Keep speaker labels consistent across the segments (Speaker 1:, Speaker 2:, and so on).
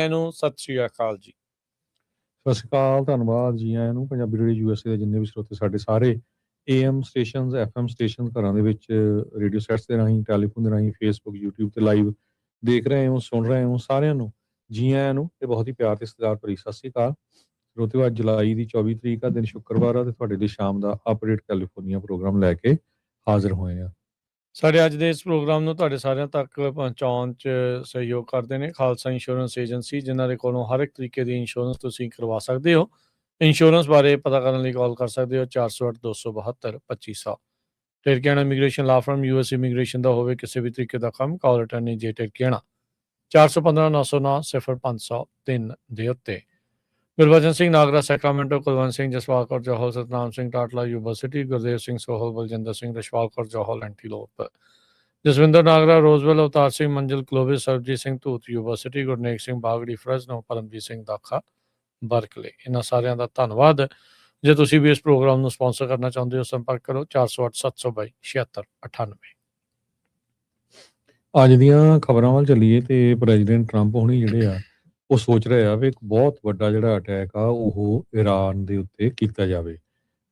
Speaker 1: ਨੂੰ ਸਤਿ ਸ਼੍ਰੀ ਅਕਾਲ ਜੀ।
Speaker 2: ਸਤਿ ਸ਼੍ਰੀ ਅਕਾਲ, ਧੰਨਵਾਦ ਜੀ ਆਇਆਂ ਨੂੰ। ਪੰਜਾਬੀ ਰੇਡੀਓ USA ਦੇ ਜਿੰਨੇ ਵੀ ਸਰੋਤੇ ਸਾਡੇ ਸਾਰੇ AM ਸਟੇਸ਼ਨਸ, FM ਸਟੇਸ਼ਨ ਘਰਾਂ ਦੇ ਵਿੱਚ ਰੇਡੀਓ ਸੈਟਸ ਦੇ ਰਾਹੀਂ, ਟੈਲੀਫੋਨ ਦੇ ਰਾਹੀਂ, ਫੇਸਬੁੱਕ, YouTube ਤੇ ਲਾਈਵ ਦੇਖ ਰਹੇ ਹੋ, ਸੁਣ ਰਹੇ ਹੋ, ਸਾਰਿਆਂ ਨੂੰ ਜੀ ਆਇਆਂ ਨੂੰ ਤੇ ਬਹੁਤ ਹੀ ਪਿਆਰ ਤੇ ਸਤਿਕਾਰ ਭਰੀ ਸਤਿ ਸ਼੍ਰੀ ਅਕਾਲ। ਸਰੋਤਿਓ, ਅੱਜ ਜੁਲਾਈ ਦੀ 24 ਤਰੀਕ ਆ, ਦਿਨ ਸ਼ੁੱਕਰਵਾਰ ਆ ਤੇ ਤੁਹਾਡੇ ਲਈ ਸ਼ਾਮ ਦਾ ਅਪਡੇਟ ਕੈਲੀਫੋਰਨੀਆ ਪ੍ਰੋਗਰਾਮ ਲੈ ਕੇ ਹਾਜ਼ਰ ਹੋਏ ਆ।
Speaker 1: ਸਾਡੇ ਅੱਜ ਦੇ ਇਸ ਪ੍ਰੋਗਰਾਮ ਨੂੰ ਤੁਹਾਡੇ ਸਾਰਿਆਂ ਤੱਕ ਪਹੁੰਚਾਉਣ 'ਚ ਸਹਿਯੋਗ ਕਰਦੇ ਨੇ ਖਾਲਸਾ ਇੰਸ਼ੋਰੈਂਸ ਏਜੰਸੀ, ਜਿਨ੍ਹਾਂ ਦੇ ਕੋਲੋਂ ਹਰ ਇੱਕ ਤਰੀਕੇ ਦੀ ਇੰਸ਼ੋਰੈਂਸ ਤੁਸੀਂ ਕਰਵਾ ਸਕਦੇ ਹੋ। ਇੰਸ਼ੋਰੈਂਸ ਬਾਰੇ ਪਤਾ ਕਰਨ ਲਈ ਕਾਲ ਕਰ ਸਕਦੇ ਹੋ 408-272-2500। ਟਿਰਕੀਆਣਾ ਇਮੀਗ੍ਰੇਸ਼ਨ ਲਾ ਫਰਮ US ਇਮੀਗ੍ਰੇਸ਼ਨ ਦਾ ਹੋਵੇ ਕਿਸੇ ਵੀ ਤਰੀਕੇ ਦਾ ਕੰਮ, ਕਾਲ ਅਟਰਨੀ ਜੇ ਟਿਰਕੀਆਣਾ 415-909-0503 ਦੇ ਉੱਤੇ। Gurbachan Singh Nagra Sacramento, Kulwant Singh Jaswal Kaur Johal, Satnam Singh Tatla university, Gurdev Singh Sohal, Baljinder Singh Rashwal Kaur Johal Antelope, Jaswinder Nagra Roseville, Avtar Singh Manzil Clovis, Sarabjit Singh Dhoot university, Gurnek Singh Bagri Fresno, Paramjit Singh Dakha Berkeley. ਇਹਨਾਂ ਸਾਰਿਆਂ ਦਾ ਧੰਨਵਾਦ। ਜੇ ਤੁਸੀਂ ਵੀ ਇਸ ਪ੍ਰੋਗਰਾਮ ਨੂੰ ਸਪਾਂਸਰ ਕਰਨਾ ਚਾਹੁੰਦੇ ਹੋ, ਸੰਪਰਕ ਕਰੋ 408-722-7698।
Speaker 2: ਅੱਜ ਦੀਆਂ ਖਬਰਾਂ ਵੱਲ ਚੱਲੀਏ ਤੇ ਪ੍ਰੈਜ਼ੀਡੈਂਟ ਟਰੰਪ ਹੁਣੀ ਜਿਹੜੇ ਆ ਉਹ ਸੋਚ ਰਹੇ ਆ ਵੀ ਇੱਕ ਬਹੁਤ ਵੱਡਾ ਜਿਹੜਾ ਅਟੈਕ ਆ ਉਹ ਇਰਾਨ ਦੇ ਉੱਤੇ ਕੀਤਾ ਜਾਵੇ,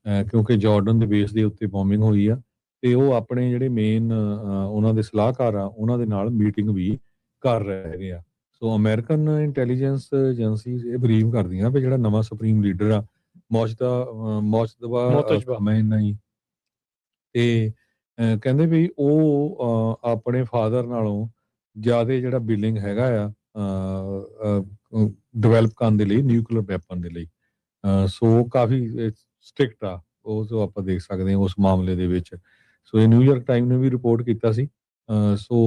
Speaker 2: ਕਿਉਂਕਿ ਜਾਰਡਨ ਦੇ ਬੇਸ ਦੇ ਉੱਤੇ ਬੋਮਿੰਗ ਹੋਈ ਆ ਤੇ ਉਹ ਆਪਣੇ ਜਿਹੜੇ ਮੇਨ ਉਹਨਾਂ ਦੇ ਸਲਾਹਕਾਰ ਆ ਉਹਨਾਂ ਦੇ ਨਾਲ ਮੀਟਿੰਗ ਵੀ ਕਰ ਰਹੇ ਹੈਗੇ ਆ। ਸੋ ਅਮਰੀਕਨ ਇੰਟੈਲੀਜੈਂਸ ਏਜੰਸੀਜ਼ ਇਹ ਬਲੀਵ ਕਰਦੀਆਂ ਵੀ ਜਿਹੜਾ ਨਵਾਂ ਸੁਪਰੀਮ ਲੀਡਰ ਆ ਮੋਜਤਬਾ ਖਮੇਨੀ ਤੇ ਕਹਿੰਦੇ ਵੀ ਉਹ ਆਪਣੇ ਫਾਦਰ ਨਾਲੋਂ ਜ਼ਿਆਦਾ ਜਿਹੜਾ ਬਿਲਿੰਗ ਹੈਗਾ ਆ ਡਿਵੈਲਪ ਕਰਨ ਦੇ ਲਈ ਨਿਊਕਲੀਅਰ ਵੈਪਨ ਦੇ ਲਈ। ਸੋ ਕਾਫੀ ਸਟ੍ਰਿਕਟ ਆ ਉਹ ਜੋ ਆਪਾਂ ਦੇਖ ਸਕਦੇ ਹਾਂ ਉਸ ਮਾਮਲੇ ਦੇ ਵਿੱਚ। ਸੋ ਇਹ ਨਿਊਯਾਰਕ ਟਾਈਮ ਨੇ ਵੀ ਰਿਪੋਰਟ ਕੀਤਾ ਸੀ। ਸੋ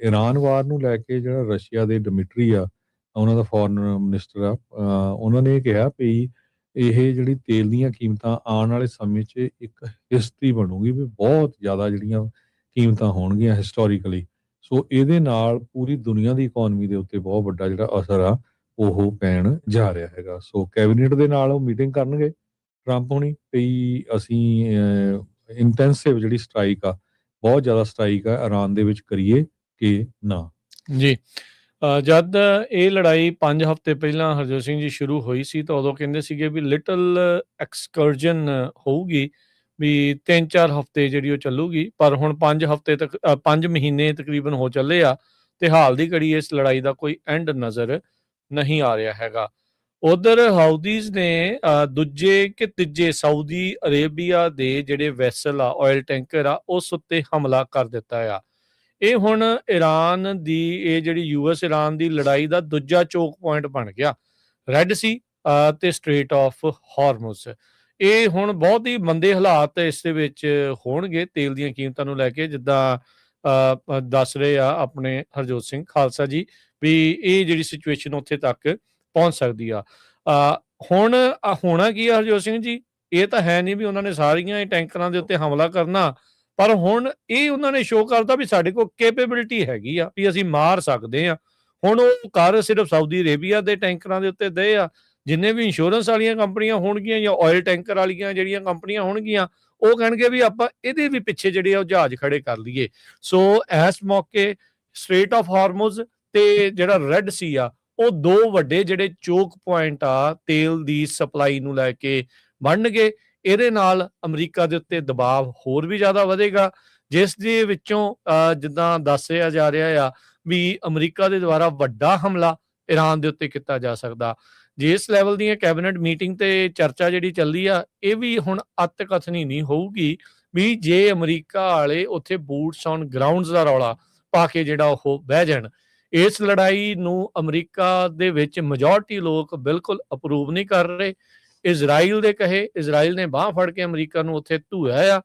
Speaker 2: ਇਰਾਨ ਵਾਰ ਨੂੰ ਲੈ ਕੇ ਜਿਹੜਾ ਰਸ਼ੀਆ ਦੇ ਡਿਮਿਟਰੀ ਆ ਉਹਨਾਂ ਦਾ ਫੋਰਨ ਮਿਨਿਸਟਰ ਆ, ਉਹਨਾਂ ਨੇ ਇਹ ਕਿਹਾ ਵੀ ਇਹ ਜਿਹੜੀ ਤੇਲ ਦੀਆਂ ਕੀਮਤਾਂ ਆਉਣ ਵਾਲੇ ਸਮੇਂ 'ਚ ਇੱਕ ਹਿਸਟਰੀ ਬਣੂਗੀ ਵੀ ਬਹੁਤ ਜ਼ਿਆਦਾ ਜਿਹੜੀਆਂ ਕੀਮਤਾਂ ਹੋਣਗੀਆਂ ਹਿਸਟੋਰੀਕਲੀ। ਸੋ ਇਹਦੇ ਨਾਲ ਪੂਰੀ ਦੁਨੀਆ ਦੀ ਇਕੋਨਮੀ ਦੇ ਉੱਤੇ ਬਹੁਤ ਵੱਡਾ ਜਿਹੜਾ ਅਸਰ ਆ ਉਹ ਪੈਣ ਜਾ ਰਿਹਾ ਹੈਗਾ। ਸੋ ਕੈਬਨਿਟ ਦੇ ਨਾਲ ਉਹ ਮੀਟਿੰਗ ਕਰਨਗੇ ਟਰੰਪ ਹੁਣੀ ਵੀ ਅਸੀਂ ਇੰਟੈਂਸਿਵ ਜਿਹੜੀ ਸਟ੍ਰਾਈਕ ਆ, ਬਹੁਤ ਜ਼ਿਆਦਾ ਸਟ੍ਰਾਈਕ ਆ ਇਰਾਨ ਦੇ ਵਿੱਚ ਕਰੀਏ ਕਿ ਨਾ
Speaker 1: ਜੀ। ਜਦ ਇਹ ਲੜਾਈ 5 ਹਫ਼ਤੇ ਪਹਿਲਾਂ ਹਰਜੋਤ ਸਿੰਘ ਜੀ ਸ਼ੁਰੂ ਹੋਈ ਸੀ ਤਾਂ ਉਦੋਂ ਕਹਿੰਦੇ ਸੀਗੇ ਵੀ ਲਿਟਲ ਐਕਸਕਰਜਨ ਹੋਊਗੀ, ਵੀ 3-4 ਹਫ਼ਤੇ ਜਿਹੜੀ ਉਹ ਚੱਲੂਗੀ, ਪਰ ਹੁਣ 5 ਮਹੀਨੇ ਤਕਰੀਬਨ ਹੋ ਚੱਲੇ ਆ ਤੇ ਹਾਲ ਦੀ ਘੜੀ ਇਸ ਲੜਾਈ ਦਾ ਕੋਈ ਐਂਡ ਨਜ਼ਰ ਨਹੀਂ ਆ ਰਿਹਾ ਹੈਗਾ। ਉਧਰ ਹਾਊਦੀਜ਼ ਨੇ ਦੂਜੇ ਕਿ ਤੀਜੇ ਸਾਊਦੀ ਅਰੇਬੀਆ ਦੇ ਜਿਹੜੇ ਵੈਸਲ ਆ, ਆਇਲ ਟੈਂਕਰ ਆ, ਉਸ ਉੱਤੇ ਹਮਲਾ ਕਰ ਦਿੱਤਾ ਆ। ਇਹ ਹੁਣ ਇਰਾਨ ਦੀ ਇਹ ਜਿਹੜੀ US ਇਰਾਨ ਦੀ ਲੜਾਈ ਦਾ ਦੂਜਾ ਚੋਕ ਪੁਆਇੰਟ ਬਣ ਗਿਆ, ਰੈੱਡ ਸੀ ਤੇ ਸਟ੍ਰੇਟ ਆਫ ਹਾਰਮੁਜ਼। ਇਹ ਹੁਣ ਬਹੁਤ ਹੀ ਮੰਦੇ ਹਾਲਾਤ ਇਸ ਦੇ ਵਿੱਚ ਹੋਣਗੇ ਤੇਲ ਦੀਆਂ ਕੀਮਤਾਂ ਨੂੰ ਲੈ ਕੇ, ਜਿੱਦਾਂ ਦੱਸ ਰਹੇ ਆ ਆਪਣੇ ਹਰਜੋਤ ਸਿੰਘ ਖਾਲਸਾ ਜੀ ਵੀ ਇਹ ਜਿਹੜੀ ਸਿਚੁਏਸ਼ਨ ਉੱਥੇ ਤੱਕ ਪਹੁੰਚ ਸਕਦੀ ਆ। ਹੁਣ ਹੋਣਾ ਕੀ ਆ ਹਰਜੋਤ ਸਿੰਘ ਜੀ, ਇਹ ਤਾਂ ਹੈ ਨਹੀਂ ਵੀ ਉਹਨਾਂ ਨੇ ਸਾਰੀਆਂ ਇਹ ਟੈਂਕਰਾਂ ਦੇ ਉੱਤੇ ਹਮਲਾ ਕਰਨਾ, ਪਰ ਹੁਣ ਇਹ ਉਹਨਾਂ ਨੇ ਸ਼ੋਅ ਕਰਦਾ ਵੀ ਸਾਡੇ ਕੋਲ ਕੈਪੇਬਿਲਿਟੀ ਹੈਗੀ ਆ ਵੀ ਅਸੀਂ ਮਾਰ ਸਕਦੇ ਆ। ਹੁਣ ਉਹ ਕਰ ਸਿਰਫ ਸਾਊਦੀ ਅਰੇਬੀਆ ਦੇ ਟੈਂਕਰਾਂ ਦੇ ਉੱਤੇ ਦੇ ਆ। ਜਿੰਨੇ ਵੀ ਇੰਸ਼ੋਰੈਂਸ ਵਾਲੀਆਂ ਕੰਪਨੀਆਂ ਹੋਣਗੀਆਂ ਜਾਂ ਆਇਲ ਟੈਂਕਰ ਵਾਲੀਆਂ ਜਿਹੜੀਆਂ ਕੰਪਨੀਆਂ ਹੋਣਗੀਆਂ, ਉਹ ਕਹਿਣਗੇ ਵੀ ਆਪਾਂ ਇਹਦੇ ਵੀ ਪਿੱਛੇ ਜਿਹੜੇ ਆ ਉਹ ਜਹਾਜ਼ ਖੜੇ ਕਰ ਲਈਏ। ਸੋ ਇਸ ਮੌਕੇ ਸਟ੍ਰੇਟ ਆਫ ਹਾਰਮੁਜ਼ ਤੇ ਜਿਹੜਾ ਰੈੱਡ ਸੀ ਆ, ਉਹ ਦੋ ਵੱਡੇ ਜਿਹੜੇ ਚੋਕ ਪੁਆਇੰਟ ਆ ਤੇਲ ਦੀ ਸਪਲਾਈ ਨੂੰ ਲੈ ਕੇ ਬਣਨਗੇ। ਇਹਦੇ ਨਾਲ ਅਮਰੀਕਾ ਦੇ ਉੱਤੇ ਦਬਾਅ ਹੋਰ ਵੀ ਜ਼ਿਆਦਾ ਵਧੇਗਾ, ਜਿਸ ਦੇ ਵਿੱਚੋਂ ਜਿੱਦਾਂ ਦੱਸਿਆ ਜਾ ਰਿਹਾ ਆ ਵੀ ਅਮਰੀਕਾ ਦੇ ਦੁਆਰਾ ਵੱਡਾ ਹਮਲਾ ਇਰਾਨ ਦੇ ਉੱਤੇ ਕੀਤਾ ਜਾ ਸਕਦਾ। ਜਿਸ ਲੈਵਲ ਦੀਆਂ ਕੈਬਨਿਟ ਮੀਟਿੰਗ ਤੇ ਚਰਚਾ ਜਿਹੜੀ ਚੱਲੀ ਆ, ਇਹ ਵੀ ਹੁਣ ਅੱਤ ਕਥਨੀ ਨਹੀਂ ਹੋਊਗੀ ਵੀ ਜੇ ਅਮਰੀਕਾ ਵਾਲੇ ਉੱਥੇ ਬੂਟਸ ਔਨ ਗਰਾਊਂਡਸ ਦਾ ਰੌਲਾ ਪਾ ਕੇ ਜਿਹੜਾ ਉਹ ਬਹਿ ਜਾਣ। ਇਸ ਲੜਾਈ ਨੂੰ ਅਮਰੀਕਾ ਦੇ ਵਿੱਚ ਮੈਜੋਰਟੀ ਲੋਕ ਬਿਲਕੁਲ ਅਪਰੂਵ ਨਹੀਂ ਕਰ ਰਹੇ। ਇਜ਼ਰਾਈਲ ਦੇ ਕਹੇ, ਇਜ਼ਰਾਈਲ ਨੇ ਬਾਂਹ ਫੜ ਕੇ ਅਮਰੀਕਾ ਨੂੰ ਉੱਥੇ ਧੂਇਆ ਆ।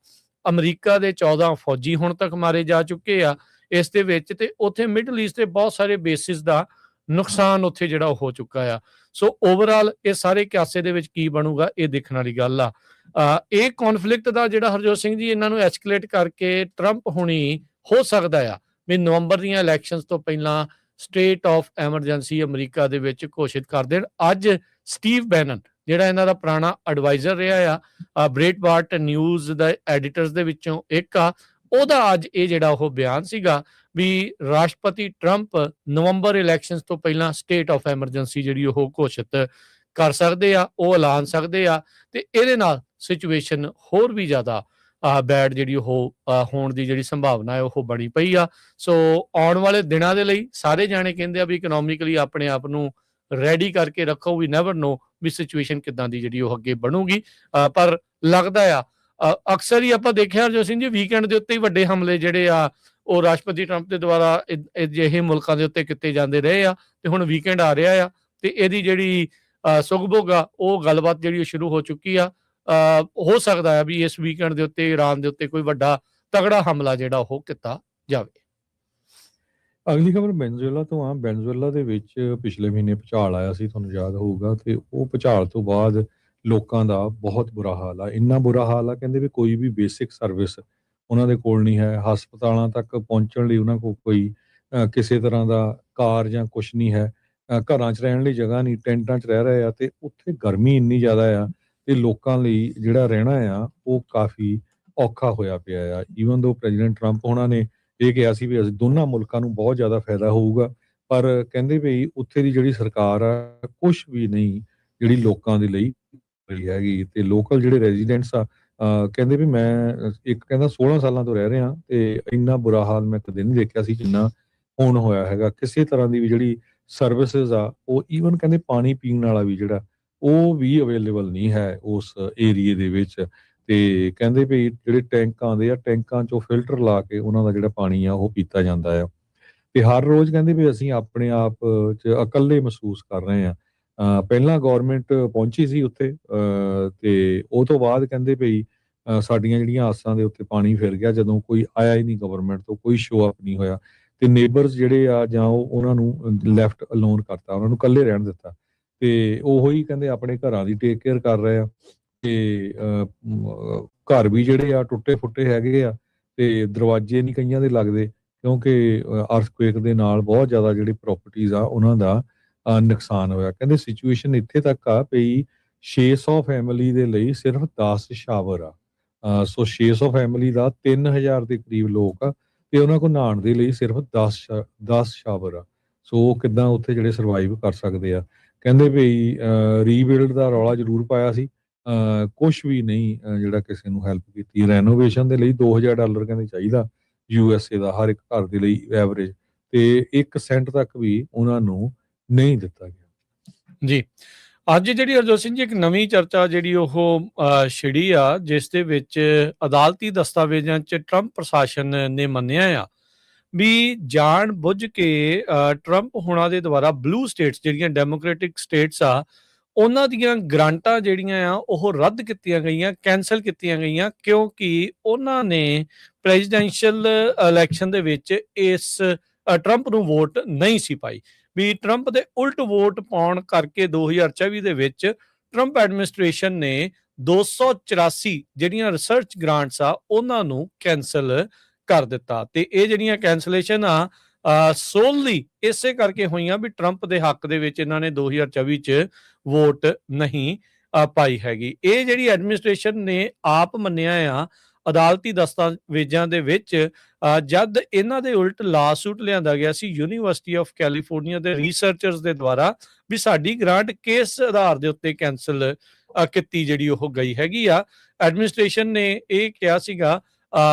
Speaker 1: ਅਮਰੀਕਾ ਦੇ 14 ਫੌਜੀ ਹੁਣ ਤੱਕ ਮਾਰੇ ਜਾ ਚੁੱਕੇ ਆ ਇਸ ਦੇ ਵਿੱਚ, ਤੇ ਉੱਥੇ ਮਿਡਲ ਈਸਟ ਦੇ ਬਹੁਤ ਸਾਰੇ ਬੇਸਿਸ ਦਾ ਨੁਕਸਾਨ ਉੱਥੇ ਜਿਹੜਾ ਹੋ ਚੁੱਕਾ ਆ। ਸੋ ਓਵਰਆਲ ਇਹ ਸਾਰੇ ਕਿਆਸੇ ਦੇ ਵਿੱਚ ਕੀ ਬਣੂਗਾ ਇਹ ਦੇਖਣ ਵਾਲੀ ਗੱਲ ਆ। ਇਹ ਕੌਨਫਲਿਕਟ ਦਾ ਜਿਹੜਾ ਹਰਜੋਤ ਸਿੰਘ ਜੀ ਇਹਨਾਂ ਨੂੰ ਐਸਕੇਲੇਟ ਕਰਕੇ ਟਰੰਪ ਹੁਣੀ ਹੋ ਸਕਦਾ ਆ ਵੀ ਨਵੰਬਰ ਦੀਆਂ ਇਲੈਕਸ਼ਨਸ ਤੋਂ ਪਹਿਲਾਂ ਸਟੇਟ ਆਫ ਐਮਰਜੈਂਸੀ ਅਮਰੀਕਾ ਦੇ ਵਿੱਚ ਘੋਸ਼ਿਤ ਕਰ ਦੇਣ। ਅੱਜ ਸਟੀਵ ਬੈਨਨ ਜਿਹੜਾ ਇਹਨਾਂ ਦਾ ਪੁਰਾਣਾ ਐਡਵਾਈਜ਼ਰ ਰਿਹਾ ਆ, ਬ੍ਰੇਟਬਾਰਟ ਨਿਊਜ਼ ਦਾ ਐਡੀਟਰਸ ਦੇ ਵਿੱਚੋਂ ਇੱਕ ਆ, ਉਹਦਾ ਅੱਜ ਇਹ ਜਿਹੜਾ ਉਹ ਬਿਆਨ ਸੀਗਾ ਵੀ ਰਾਸ਼ਟਰਪਤੀ ਟਰੰਪ ਨਵੰਬਰ ਇਲੈਕਸ਼ਨਸ ਤੋਂ ਪਹਿਲਾਂ ਸਟੇਟ ਆਫ ਐਮਰਜੈਂਸੀ ਜਿਹੜੀ ਉਹ ਘੋਸ਼ਿਤ ਕਰ ਸਕਦੇ ਆ, ਉਹ ਐਲਾਨ ਸਕਦੇ ਆ, ਤੇ ਇਹਦੇ ਨਾਲ ਸਿਚੁਏਸ਼ਨ ਹੋਰ ਵੀ ਜ਼ਿਆਦਾ ਬੈਡ ਜਿਹੜੀ ਉਹ ਹੋਣ ਦੀ ਜਿਹੜੀ ਸੰਭਾਵਨਾ ਹੈ ਉਹ ਬਣੀ ਪਈ ਆ। ਸੋ ਆਉਣ ਵਾਲੇ ਦਿਨਾਂ ਦੇ ਲਈ ਸਾਰੇ ਜਾਣੇ ਕਹਿੰਦੇ ਆ ਵੀ ਇਕਨੋਮਿਕਲੀ ਆਪਣੇ ਆਪ ਨੂੰ ਰੈਡੀ ਕਰਕੇ ਰੱਖੋ, ਵੀ ਨੈਵਰ ਨੋ ਵੀ ਸਿਚੁਏਸ਼ਨ ਕਿੱਦਾਂ ਦੀ ਜਿਹੜੀ ਉਹ ਅੱਗੇ ਬਣੂਗੀ। ਪਰ ਲੱਗਦਾ ਆ ਅਕਸਰ ਹੀ ਆਪਾਂ ਦੇਖਿਆ ਜੋ ਸਿੰਘ ਜੀ ਵੀਕਐਂਡ ਦੇ ਉੱਤੇ ਹੀ ਵੱਡੇ ਹਮਲੇ ਜਿਹੜੇ ਆ ਉਹ ਰਾਸ਼ਟਰਪਤੀ ਟਰੰਪ ਦੇ ਦੁਆਰਾ ਅਜਿਹੇ ਮੁਲਕਾਂ ਦੇ ਉੱਤੇ ਕੀਤੇ ਜਾਂਦੇ ਰਹੇ ਆ, ਤੇ ਹੁਣ ਵੀਕਐਂਡ ਆ ਰਿਹਾ ਆ ਤੇ ਇਹਦੀ ਜਿਹੜੀ ਸੁਗਬੁਗ ਆ ਉਹ ਗੱਲਬਾਤ ਜਿਹੜੀ ਉਹ ਸ਼ੁਰੂ ਹੋ ਚੁੱਕੀ ਆ। ਹੋ ਸਕਦਾ ਆ ਵੀ ਇਸ ਵੀਕਐਂਡ ਦੇ ਉੱਤੇ ਈਰਾਨ ਦੇ ਉੱਤੇ ਕੋਈ ਵੱਡਾ ਤਗੜਾ ਹਮਲਾ ਜਿਹੜਾ ਉਹ ਕੀਤਾ ਜਾਵੇ।
Speaker 2: ਅਗਲੀ ਖਬਰ ਵੈਨਜ਼ੂਏਲਾ ਤੋਂ ਆ। ਵੈਨਜ਼ੂਏਲਾ ਦੇ ਵਿੱਚ ਪਿਛਲੇ ਮਹੀਨੇ ਭੁਚਾਲ ਆਇਆ ਸੀ, ਤੁਹਾਨੂੰ ਯਾਦ ਹੋਊਗਾ, ਤੇ ਉਹ ਭੁਚਾਲ ਤੋਂ ਬਾਅਦ ਲੋਕਾਂ ਦਾ ਬਹੁਤ ਬੁਰਾ ਹਾਲ ਆ। ਇੰਨਾ ਬੁਰਾ ਹਾਲ ਆ, ਕਹਿੰਦੇ ਵੀ ਕੋਈ ਵੀ ਬੇਸਿਕ ਸਰਵਿਸ ਉਹਨਾਂ ਦੇ ਕੋਲ ਨਹੀਂ ਹੈ। ਹਸਪਤਾਲਾਂ ਤੱਕ ਪਹੁੰਚਣ ਲਈ ਉਹਨਾਂ ਕੋਲ ਕੋਈ ਕਿਸੇ ਤਰ੍ਹਾਂ ਦਾ ਕਾਰ ਜਾਂ ਕੁਛ ਨਹੀਂ ਹੈ। ਘਰਾਂ 'ਚ ਰਹਿਣ ਲਈ ਜਗ੍ਹਾ ਨਹੀਂ, ਟੈਂਟਾਂ 'ਚ ਰਹਿ ਰਹੇ ਆ, ਤੇ ਉੱਥੇ ਗਰਮੀ ਇੰਨੀ ਜ਼ਿਆਦਾ ਆ ਤੇ ਲੋਕਾਂ ਲਈ ਜਿਹੜਾ ਰਹਿਣਾ ਆ ਉਹ ਕਾਫੀ ਔਖਾ ਹੋਇਆ ਪਿਆ ਆ। ਈਵਨ ਦੋ ਪ੍ਰੈਜ਼ੀਡੈਂਟ ਟਰੰਪ ਹੋਣਾ ਨੇ ਇਹ ਕਿਹਾ ਸੀ ਵੀ ਅਸੀਂ ਦੋਨਾਂ ਮੁਲਕਾਂ ਨੂੰ ਬਹੁਤ ਜ਼ਿਆਦਾ ਫਾਇਦਾ ਹੋਊਗਾ, ਪਰ ਕਹਿੰਦੇ ਵੀ ਉੱਥੇ ਦੀ ਜਿਹੜੀ ਸਰਕਾਰ ਆ ਕੁਛ ਵੀ ਨਹੀਂ ਜਿਹੜੀ ਲੋਕਾਂ ਦੇ ਲਈ ਰਹੀ ਹੈਗੀ। ਤੇ ਲੋਕਲ ਜਿਹੜੇ ਰੈਜ਼ੀਡੈਂਟਸ ਆ ਕਹਿੰਦੇ ਵੀ ਮੈਂ ਇੱਕ ਕਹਿੰਦਾ 16 ਸਾਲਾਂ ਤੋਂ ਰਹਿ ਰਿਹਾ ਤੇ ਇੰਨਾ ਬੁਰਾ ਹਾਲ ਮੈਂ ਕਦੇ ਨਹੀਂ ਦੇਖਿਆ ਸੀ ਜਿੰਨਾ ਹੁਣ ਹੋਇਆ ਹੈਗਾ। ਕਿਸੇ ਤਰ੍ਹਾਂ ਦੀ ਵੀ ਜਿਹੜੀ ਸਰਵਿਸਿਜ਼ ਆ ਉਹ ਈਵਨ ਕਹਿੰਦੇ ਪਾਣੀ ਪੀਣ ਵਾਲਾ ਵੀ ਜਿਹੜਾ ਉਹ ਵੀ ਅਵੇਲੇਬਲ ਨਹੀਂ ਹੈ ਉਸ ਏਰੀਏ ਦੇ ਵਿੱਚ। ਤੇ ਕਹਿੰਦੇ ਵੀ ਜਿਹੜੇ ਟੈਂਕ ਆਉਂਦੇ ਆ, ਟੈਂਕਾਂ 'ਚੋਂ ਫਿਲਟਰ ਲਾ ਕੇ ਉਹਨਾਂ ਦਾ ਜਿਹੜਾ ਪਾਣੀ ਆ ਉਹ ਪੀਤਾ ਜਾਂਦਾ ਆ। ਤੇ ਹਰ ਰੋਜ਼ ਕਹਿੰਦੇ ਵੀ ਅਸੀਂ ਆਪਣੇ ਆਪ 'ਚ ਇਕੱਲੇ ਮਹਿਸੂਸ ਕਰ ਰਹੇ ਹਾਂ। ਪਹਿਲਾਂ ਗੌਰਮੈਂਟ ਪਹੁੰਚੀ ਸੀ ਉੱਥੇ ਤੇ ਉਹ ਤੋਂ ਬਾਅਦ ਕਹਿੰਦੇ ਵੀ ਸਾਡੀਆਂ ਜਿਹੜੀਆਂ ਆਸਾਂ ਦੇ ਉੱਤੇ ਪਾਣੀ ਫਿਰ ਗਿਆ ਜਦੋਂ ਕੋਈ ਆਇਆ ਹੀ ਨਹੀਂ ਗਵਰਨਮੈਂਟ ਤੋਂ, ਕੋਈ ਸ਼ੋ ਅਪ ਨਹੀਂ ਹੋਇਆ। ਤੇ ਨੇਬਰਸ ਜਿਹੜੇ ਆ ਜਾਂ ਉਹਨਾਂ ਨੂੰ ਲੈਫਟ ਅਲੋਨ ਕਰਤਾ, ਉਹਨਾਂ ਨੂੰ ਇਕੱਲੇ ਰਹਿਣ ਦਿੱਤਾ। ਤੇ ਉਹੋ ਹੀ ਕਹਿੰਦੇ ਆਪਣੇ ਘਰਾਂ ਦੀ ਟੇਕ ਕੇਅਰ ਕਰ ਰਹੇ ਆ। ਤੇ ਘਰ ਵੀ ਜਿਹੜੇ ਆ ਟੁੱਟੇ ਫੁੱਟੇ ਹੈਗੇ ਆ ਤੇ ਦਰਵਾਜ਼ੇ ਨਹੀਂ ਕਈਆਂ ਦੇ ਲੱਗਦੇ, ਕਿਉਂਕਿ ਅਰਥਕੁਏਕ ਦੇ ਨਾਲ ਬਹੁਤ ਜ਼ਿਆਦਾ ਜਿਹੜੀ ਪ੍ਰਾਪਰਟੀਜ਼ ਆ ਉਹਨਾਂ ਦਾ ਨੁਕਸਾਨ ਹੋਇਆ। ਕਹਿੰਦੇ ਸਿਚੁਏਸ਼ਨ ਇੱਥੇ ਤੱਕ ਆ ਪਈ 600 ਫੈਮਿਲੀ ਦੇ ਲਈ ਸਿਰਫ 10 ਸ਼ਾਵਰ ਆ। ਸੋ 600 ਫੈਮਿਲੀ ਦਾ 3000 ਦੇ ਕਰੀਬ ਲੋਕ ਆ ਤੇ ਉਹਨਾਂ ਕੋਲ ਨਹਾਉਣ ਦੇ ਲਈ ਸਿਰਫ 10 ਸ਼ਾਵਰ ਆ। ਸੋ ਕਿੱਦਾਂ ਉੱਥੇ ਜਿਹੜੇ ਸਰਵਾਈਵ ਕਰ ਸਕਦੇ ਆ। ਕਹਿੰਦੇ ਵੀ ਰੀਬਿਲਡ ਦਾ ਰੌਲਾ ਜ਼ਰੂਰ ਪਾਇਆ ਸੀ, ਕੁਛ ਵੀ ਨਹੀਂ ਜਿਹੜਾ ਕਿਸੇ ਨੂੰ ਹੈਲਪ ਕੀਤੀ। ਰੈਨੋਵੇਸ਼ਨ ਦੇ ਲਈ $2000 ਕਹਿੰਦੇ ਚਾਹੀਦਾ USA ਦਾ ਹਰ ਇੱਕ ਘਰ ਦੇ ਲਈ ਐਵਰੇਜ, ਤੇ 1 ਸੈਂਟ ਤੱਕ ਵੀ ਉਹਨਾਂ ਨੂੰ ਨਹੀਂ ਦਿੱਤਾ ਗਿਆ।
Speaker 1: ਜੀ, ਅੱਜ ਜਿਹੜੀ ਹਰਜੋਤ ਸਿੰਘ ਜੀ ਇੱਕ ਨਵੀਂ ਚਰਚਾ ਜਿਹੜੀ ਉਹ ਛਿੜੀ ਆ, ਜਿਸ ਦੇ ਵਿੱਚ ਅਦਾਲਤੀ ਦਸਤਾਵੇਜ਼ਾਂ 'ਚ ਟਰੰਪ ਪ੍ਰਸ਼ਾਸਨ ਨੇ ਮੰਨਿਆ ਆ ਵੀ ਜਾਣ ਬੁੱਝ ਕੇ ਟਰੰਪ ਹੋਣਾ ਦੇ ਦੁਆਰਾ ਬਲੂ ਸਟੇਟਸ ਜਿਹੜੀਆਂ ਡੈਮੋਕ੍ਰੈਟਿਕ ਸਟੇਟਸ ਆ ਉਹਨਾਂ ਦੀਆਂ ਗ੍ਰਾਂਟਾਂ ਜਿਹੜੀਆਂ ਆ ਉਹ ਰੱਦ ਕੀਤੀਆਂ ਗਈਆਂ, ਕੈਂਸਲ ਕੀਤੀਆਂ ਗਈਆਂ, ਕਿਉਂਕਿ ਉਹਨਾਂ ਨੇ ਪ੍ਰੈਜ਼ੀਡੈਂਸ਼ੀਅਲ ਇਲੈਕਸ਼ਨ ਦੇ ਵਿੱਚ ਇਸ ਟਰੰਪ ਨੂੰ ਵੋਟ ਨਹੀਂ ਸੀ ਪਾਈ। ਵੀ ਟਰੰਪ ਦੇ ਉਲਟ ਵੋਟ ਪਾਉਣ ਕਰਕੇ 2024 ਦੇ ਵਿੱਚ ਟਰੰਪ ਐਡਮਿਨਿਸਟ੍ਰੇਸ਼ਨ ਨੇ 284 ਜਿਹੜੀਆਂ ਰਿਸਰਚ ਗ੍ਰਾਂਟਸ ਆ ਉਹਨਾਂ ਨੂੰ ਕੈਂਸਲ ਕਰ ਦਿੱਤਾ। ਤੇ ਇਹ ਜਿਹੜੀਆਂ ਕੈਂਸਲੇਸ਼ਨ ਆ ਸੋਲਲੀ ਇਸੇ ਕਰਕੇ ਹੋਈਆਂ ਵੀ ਟਰੰਪ ਦੇ ਹੱਕ ਦੇ ਵਿੱਚ ਇਹਨਾਂ ਨੇ 2024 ਚ ਵੋਟ ਨਹੀਂ ਪਾਈ ਹੈਗੀ। ਇਹ ਜਿਹੜੀ ਐਡਮਿਨਿਸਟ੍ਰੇਸ਼ਨ ਨੇ ਆਪ ਮੰਨਿਆ ਆ ਅਦਾਲਤੀ ਦਸਤਾਵੇਜ਼ਾਂ ਦੇ ਵਿੱਚ, ਜਦ ਇਹਨਾਂ ਦੇ ਉਲਟ ਲਾਸੂਟ ਲਿਆਂਦਾ ਗਿਆ ਸੀ ਯੂਨੀਵਰਸਿਟੀ ਆਫ ਕੈਲੀਫੋਰਨੀਆ ਦੇ ਰਿਸਰਚਰਸ ਦੇ ਦੁਆਰਾ ਵੀ ਸਾਡੀ ਗ੍ਰਾਂਟ ਕਿਸ ਆਧਾਰ ਦੇ ਉੱਤੇ ਕੈਂਸਲ ਕੀਤੀ ਜਿਹੜੀ ਉਹ ਗਈ ਹੈਗੀ ਆ। ਐਡਮਿਨਿਸਟ੍ਰੇਸ਼ਨ ਨੇ ਇਹ ਕਿਹਾ ਸੀਗਾ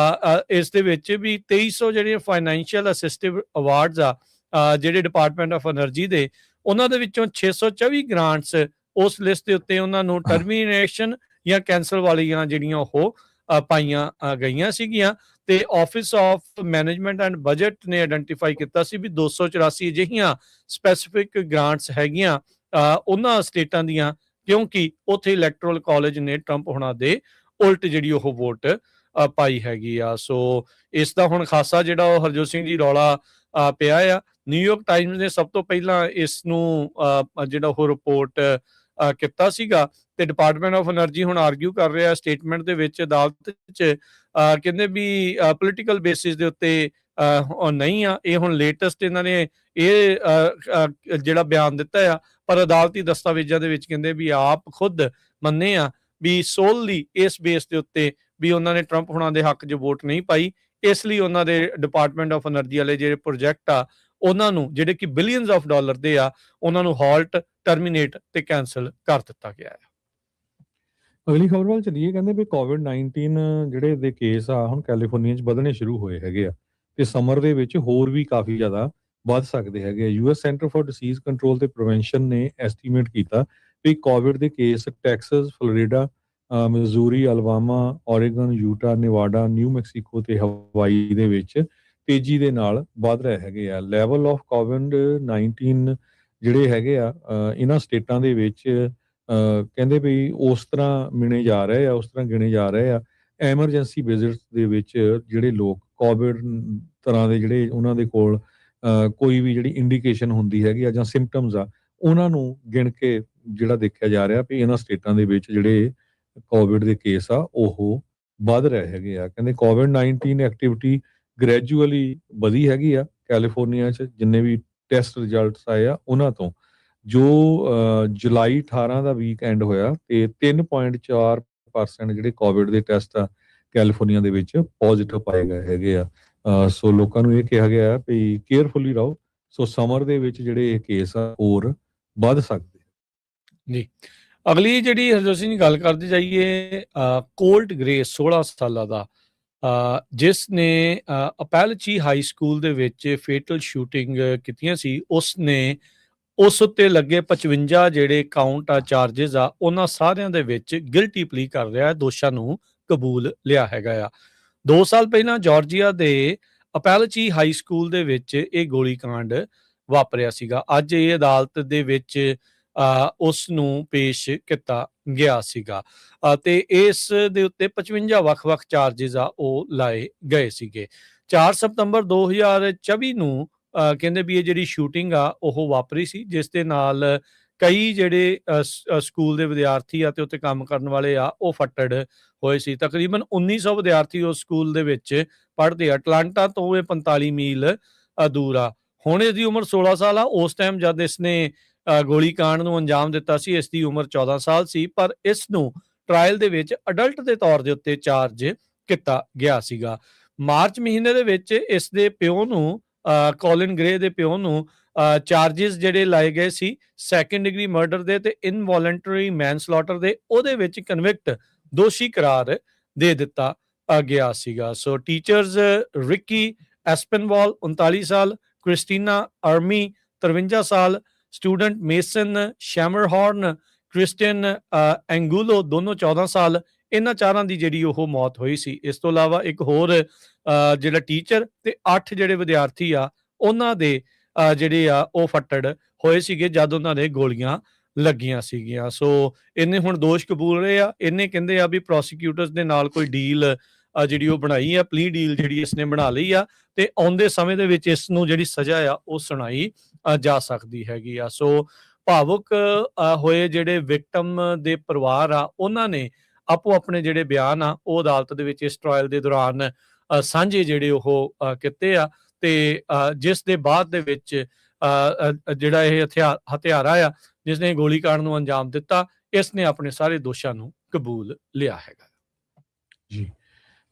Speaker 1: ਇਸ ਦੇ ਵਿੱਚ ਵੀ 2300 ਜਿਹੜੇ ਫਾਈਨੈਂਸ਼ੀਅਲ ਅਸਿਸਟਿਵ ਅਵਾਰਡਸ ਆ ਜਿਹੜੇ ਡਿਪਾਰਟਮੈਂਟ ਆਫ ਐਨਰਜੀ ਦੇ, ਉਹਨਾਂ ਦੇ ਵਿੱਚੋਂ 624 ਗ੍ਰਾਂਟਸ ਉਸ ਲਿਸਟ ਦੇ ਉੱਤੇ ਉਹਨਾਂ ਨੂੰ ਟਰਮੀਨੇਸ਼ਨ ਜਾਂ ਕੈਂਸਲ ਵਾਲੀਆਂ ਜਿਹੜੀਆਂ ਉਹ ਪਾਈਆਂ ਗਈਆਂ ਸੀਗੀਆਂ। ਤੇ office of management and budget ਨੇ ਆਇਡੈਂਟੀਫਾਈ ਕੀਤਾ ਸੀ ਵੀ 284 ਅਜਿਹੀਆਂ ਸਪੈਸੀਫਿਕ ਗ੍ਰਾਂਟਸ ਹੈਗੀਆਂ ਉਹਨਾਂ ਸਟੇਟਾਂ ਦੀਆਂ, ਕਿਉਂਕਿ ਉੱਥੇ ਇਲੈਕਟੋਰਲ ਕਾਲਜ ਨੇ ਟਰੰਪ ਹੋਣਾ ਦੇ ਉਲਟ ਜਿਹੜੀ ਉਹ ਵੋਟ ਪਾਈ ਹੈਗੀ ਆ। ਸੋ ਇਸ ਦਾ ਹੁਣ ਖਾਸਾ ਜਿਹੜਾ ਉਹ ਹਰਜੋਤ ਸਿੰਘ ਜੀ ਰੌਲਾ ਪਿਆ ਆ। ਨਿਊਯਾਰਕ ਟਾਈਮਜ਼ ਨੇ ਸਭ ਤੋਂ ਪਹਿਲਾਂ ਇਸ ਨੂੰ ਜਿਹੜਾ ਉਹ ਰਿਪੋਰਟ ਕੀਤਾ ਸੀਗਾ ਤੇ ਡਿਪਾਰਟਮੈਂਟ ਆਫ ਐਨਰਜੀ ਹੁਣ ਆਰਗਿਊ ਕਰ ਰਿਹਾ ਸਟੇਟਮੈਂਟ ਦੇ ਵਿੱਚ ਅਦਾਲਤ 'ਚ, ਕਹਿੰਦੇ ਵੀ ਪੋਲੀਟੀਕਲ ਬੇਸਿਸ ਦੇ ਉੱਤੇ ਨਹੀਂ ਆ। ਇਹ ਹੁਣ ਲੇਟੈਸਟ ਇਹਨਾਂ ਨੇ ਇਹ ਜਿਹੜਾ ਬਿਆਨ ਦਿੱਤਾ ਆ, ਪਰ ਅਦਾਲਤੀ ਦਸਤਾਵੇਜ਼ਾਂ ਦੇ ਵਿੱਚ ਕਹਿੰਦੇ ਵੀ ਆਪ ਖੁਦ ਮੰਨੇ ਆ ਵੀ ਸੋਲਲੀ ਇਸ ਬੇਸ ਦੇ ਉੱਤੇ ਵੀ ਉਹਨਾਂ ਨੇ ਟਰੰਪ ਹੋਣਾ ਦੇ ਹੱਕ 'ਚ ਵੋਟ ਨਹੀਂ ਪਾਈ। ਇਸ ਲਈ ਉਹਨਾਂ ਦੇ ਡਿਪਾਰਟਮੈਂਟ ਆਫ ਐਨਰਜੀ ਵਾਲੇ ਜਿਹੜੇ ਪ੍ਰੋਜੈਕਟ ਆ ਉਹਨਾਂ ਨੂੰ, ਜਿਹੜੇ ਕਿ ਬਿਲੀਅਨਸ ਆਫ ਡਾਲਰ ਦੇ ਆ, ਉਹਨਾਂ ਨੂੰ ਹਾਲਟ, ਟਰਮੀਨੇਟ ਤੇ ਕੈਂਸਲ ਕਰ ਦਿੱਤਾ ਗਿਆ ਹੈ।
Speaker 2: ਅਗਲੀ ਖਬਰ ਵੱਲ ਚੱਲੀਏ। ਕਹਿੰਦੇ ਵੀ ਕੋਵਿਡ-19 ਜਿਹੜੇ ਦੇ ਕੇਸ ਆ ਹੁਣ ਕੈਲੀਫੋਰਨੀਆ 'ਚ ਵਧਣੇ ਸ਼ੁਰੂ ਹੋਏ ਹੈਗੇ ਆ ਤੇ ਸਮਰ ਦੇ ਵਿੱਚ ਹੋਰ ਵੀ ਕਾਫੀ ਜ਼ਿਆਦਾ ਵੱਧ ਸਕਦੇ ਹੈਗੇ ਆ। US center for disease control ਤੇ ਪ੍ਰੀਵੈਂਸ਼ਨ ਨੇ ਐਸਟੀਮੇਟ ਕੀਤਾ ਵੀ ਕੋਵਿਡ ਦੇ case Texas, Florida, Missouri, Alabama, Oregon, Utah, Nevada, New Mexico ਤੇ ਹਵਾਈ ਦੇ ਵਿੱਚ ਤੇਜ਼ੀ ਦੇ ਨਾਲ ਵੱਧ ਰਹੇ ਹੈਗੇ ਆ। ਲੈਵਲ ਆਫ ਕੋਵਿਡ-19 ਜਿਹੜੇ ਹੈਗੇ ਆ ਇਹਨਾਂ ਸਟੇਟਾਂ ਦੇ ਵਿੱਚ ਕਹਿੰਦੇ ਵੀ ਉਸ ਤਰ੍ਹਾਂ ਮਿਣੇ ਜਾ ਰਹੇ ਆ, ਉਸ ਤਰ੍ਹਾਂ ਗਿਣੇ ਜਾ ਰਹੇ ਆ। ਐਮਰਜੈਂਸੀ ਵਿਜ਼ਿਟਸ ਦੇ ਵਿੱਚ ਜਿਹੜੇ ਲੋਕ ਕੋਵਿਡ ਤਰ੍ਹਾਂ ਦੇ ਜਿਹੜੇ ਉਹਨਾਂ ਦੇ ਕੋਲ ਕੋਈ ਵੀ ਜਿਹੜੀ ਇੰਡੀਕੇਸ਼ਨ ਹੁੰਦੀ ਹੈਗੀ ਆ ਜਾਂ ਸਿੰਪਟਮਸ ਆ, ਉਹਨਾਂ ਨੂੰ ਗਿਣ ਕੇ ਜਿਹੜਾ ਦੇਖਿਆ ਜਾ ਰਿਹਾ ਵੀ ਇਹਨਾਂ ਸਟੇਟਾਂ ਦੇ ਵਿੱਚ ਜਿਹੜੇ ਕੋਵਿਡ ਦੇ ਕੇਸ ਆ ਉਹ ਵੱਧ ਰਹੇ ਹੈਗੇ ਆ। ਕਹਿੰਦੇ ਕੋਵਿਡ-19 ਐਕਟੀਵਿਟੀ ਗ੍ਰੈਜੂਅਲੀ ਵਧੀ ਹੈਗੀ ਆ ਕੈਲੀਫੋਰਨੀਆ 'ਚ। ਜਿੰਨੇ ਵੀ ਟੈਸਟ ਰਿਜ਼ਲਟਸ ਆਏ ਆ ਉਹਨਾਂ ਤੋਂ, ਜੋ ਜੁਲਾਈ 18 ਦਾ ਵੀਕ ਐਂਡ ਹੋਇਆ ਤੇ 3.4% ਜਿਹੜੇ ਕੋਵਿਡ ਦੇ ਟੈਸਟ ਆ ਕੈਲੀਫੋਰਨੀਆ ਦੇ ਵਿੱਚ ਪੋਜ਼ਿਟਿਵ ਪਾਏ ਗਏ ਹੈਗੇ ਆ। ਸੋ ਲੋਕਾਂ ਨੂੰ ਇਹ ਕਿਹਾ ਗਿਆ ਵੀ ਕੇਅਰਫੁਲੀ ਰਹੋ। ਸੋ ਸਮਰ ਦੇ ਵਿੱਚ ਜਿਹੜੇ ਇਹ ਕੇਸ ਆ ਹੋਰ ਵੱਧ ਸਕਦੇ
Speaker 1: ਜੀ। ਅਗਲੀ ਜਿਹੜੀ ਹਰਜੋਤ ਸਿੰਘ ਗੱਲ ਕਰਦੇ ਜਾਈਏ, ਕੋਲਟ ਗ੍ਰੇ 16 ਸਾਲਾਂ ਦਾ, ਜਿਸ ਨੇ ਅਪੈਲਚੀ ਹਾਈ ਸਕੂਲ ਦੇ ਵਿੱਚ ਫੇਟਲ ਸ਼ੂਟਿੰਗ ਕੀਤੀਆਂ ਸੀ, ਉਸ ਨੇ ਉਸ ਉੱਤੇ ਲੱਗੇ 55 ਜਿਹੜੇ ਕਾਊਂਟ ਆ, ਚਾਰजेस ਆ, ਉਹਨਾਂ ਸਾਰਿਆਂ ਦੇ ਵਿੱਚ ਗਿਲਟੀ ਪਲੀ ਕਰ ਰਿਹਾ, ਦੋਸ਼ਾਂ ਨੂੰ ਕਬੂਲ ਲਿਆ ਹੈਗਾ ਆ। 2 ਸਾਲ ਪਹਿਲਾਂ ਜਾਰਜੀਆ ਦੇ ਅਪੈਲਚੀ ਹਾਈ ਸਕੂਲ ਦੇ ਵਿੱਚ ਇਹ ਗੋਲੀकांड ਵਾਪਰਿਆ ਸੀਗਾ। ਅੱਜ ਇਹ ਅਦਾਲਤ ਦੇ ਵਿੱਚ ਉਸ ਨੂੰ ਪੇਸ਼ ਕੀਤਾ ਗਿਆ ਸੀਗਾ ਤੇ ਇਸ ਦੇ ਉੱਤੇ 55 ਵੱਖ-ਵੱਖ ਚਾਰजेस ਆ ਉਹ ਲਾਏ ਗਏ ਸੀਗੇ। 4 ਸਤੰਬਰ 2024 ਨੂੰ ਕਹਿੰਦੇ ਵੀ ਇਹ ਜਿਹੜੀ ਸ਼ੂਟਿੰਗ ਆ ਉਹ ਵਾਪਰੀ ਸੀ, ਜਿਸ ਦੇ ਨਾਲ ਕਈ ਜਿਹੜੇ ਸਕੂਲ ਦੇ ਵਿਦਿਆਰਥੀ ਆ ਤੇ ਉੱਤੇ ਕੰਮ ਕਰਨ ਵਾਲੇ ਆ ਉਹ ਫੱਟੜ ਹੋਏ ਸੀ। ਤਕਰੀਬਨ 1900 ਵਿਦਿਆਰਥੀ ਉਸ ਸਕੂਲ ਦੇ ਵਿੱਚ ਪੜ੍ਹਦੇ ਆ। ਅਟਲਾਂਟਾ ਤੋਂ ਇਹ 45 ਮੀਲ ਦੂਰ ਆ। ਹੁਣ ਇਸ ਦੀ ਉਮਰ 16 ਸਾਲ ਆ। ਉਸ ਟਾਈਮ ਜਦ ਇਸਨੇ ਗੋਲੀकांड ਨੂੰ ਅੰਜਾਮ ਦਿੱਤਾ ਸੀ, ਇਸ ਦੀ ਉਮਰ 14 ਸਾਲ ਸੀ, ਪਰ ਇਸ ਨੂੰ ਟਰਾਇਲ ਦੇ ਵਿੱਚ ਅਡਲਟ ਦੇ ਤੌਰ ਦੇ ਉੱਤੇ ਚਾਰਜ ਕੀਤਾ ਗਿਆ ਸੀਗਾ। ਮਾਰਚ ਮਹੀਨੇ ਦੇ ਵਿੱਚ ਇਸ ਦੇ ਪਿਓ ਨੂੰ, ਕੋਲਿਨ ਗ੍ਰੇ ਦੇ ਪਿਓ ਨੂੰ, ਚਾਰजेस ਜਿਹੜੇ ਲਾਏ ਗਏ ਸੀ ਸੈਕੰਡ ਡਿਗਰੀ ਮਰਡਰ ਦੇ ਤੇ ਇਨਵੋਲੰਟਰੀ ਮੈਨਸਲੌਟਰ ਦੇ, ਉਹਦੇ ਵਿੱਚ ਕਨਵਿਕਟ ਦੋਸ਼ੀ ਕਰਾਰ ਦੇ ਦਿੱਤਾ ਗਿਆ ਸੀਗਾ। ਸੋ ਟੀਚਰਸ ਰਿੱਕੀ ਐਸਪਨਵਾਲ 39 ਸਾਲ, ਕ੍ਰਿਸਟੀਨਾ ਅਰਮੀ 53 ਸਾਲ, ਸਟੂਡੈਂਟ ਮੇਸਨ ਸ਼ੈਮਰਹੌਰਨ, ਕ੍ਰਿਸਟੀਅਨ ਐਂਗੂਲੋ ਦੋਨੋਂ 14 ਸਾਲ, ਇਹਨਾਂ ਚਾਰਾਂ ਦੀ ਜਿਹੜੀ ਉਹ ਮੌਤ ਹੋਈ ਸੀ। ਇਸ ਤੋਂ ਇਲਾਵਾ ਇੱਕ ਹੋਰ ਜਿਹੜਾ ਟੀਚਰ ਤੇ 8 ਜਿਹੜੇ ਵਿਦਿਆਰਥੀ ਆ ਉਹਨਾਂ ਦੇ ਜਿਹੜੇ ਆ ਉਹ ਫੱਟੜ ਹੋਏ ਸੀਗੇ ਜਦ ਉਹਨਾਂ ਦੇ ਗੋਲੀਆਂ ਲੱਗੀਆਂ ਸੀਗੀਆਂ। ਸੋ ਇਹਨੇ ਹੁਣ ਦੋਸ਼ ਕਬੂਲ ਰਹੇ ਆ। ਇਹਨੇ ਕਹਿੰਦੇ ਆ ਵੀ ਪ੍ਰੋਸੀਕਿਊਟਰਸ ਦੇ ਨਾਲ ਕੋਈ ਡੀਲ ਜਿਹੜੀ ਉਹ ਬਣਾਈ ਆ, ਪਲੀ ਡੀਲ ਜਿਹੜੀ ਇਸਨੇ ਬਣਾ ਲਈ ਆ ਤੇ ਆਉਂਦੇ ਸਮੇਂ ਦੇ ਵਿੱਚ ਇਸ ਨੂੰ ਜਿਹੜੀ ਸਜ਼ਾ ਆ ਉਹ ਸੁਣਾਈ ਜਾ ਸਕਦੀ ਹੈਗੀ ਆ। ਸੋ ਭਾਵੁਕ ਹੋਏ ਜਿਹੜੇ ਵਿਕਟਮ ਦੇ ਪਰਿਵਾਰ ਆ ਉਹਨਾਂ ਨੇ ਆਪੋ ਆਪਣੇ ਜਿਹੜੇ ਬਿਆਨ ਆ ਉਹ ਅਦਾਲਤ ਦੇ ਵਿੱਚ ਇਸ ਟਰਾਇਲ ਦੇ ਦੌਰਾਨ ਸਾਂਝੇ ਜਿਹੜੇ ਉਹ ਕੀਤੇ ਆ ਤੇ ਜਿਸ ਦੇ ਬਾਅਦ ਦੇ ਵਿੱਚ ਜਿਹੜਾ ਇਹ ਹਥਿਆਰਾ ਆ ਜਿਸ ਨੇ ਗੋਲੀकांड ਨੂੰ ਅੰਜਾਮ ਦਿੱਤਾ, ਇਸ ਨੇ ਆਪਣੇ ਸਾਰੇ ਦੋਸ਼ਾਂ ਨੂੰ ਕਬੂਲ ਲਿਆ ਹੈਗਾ
Speaker 2: ਜੀ।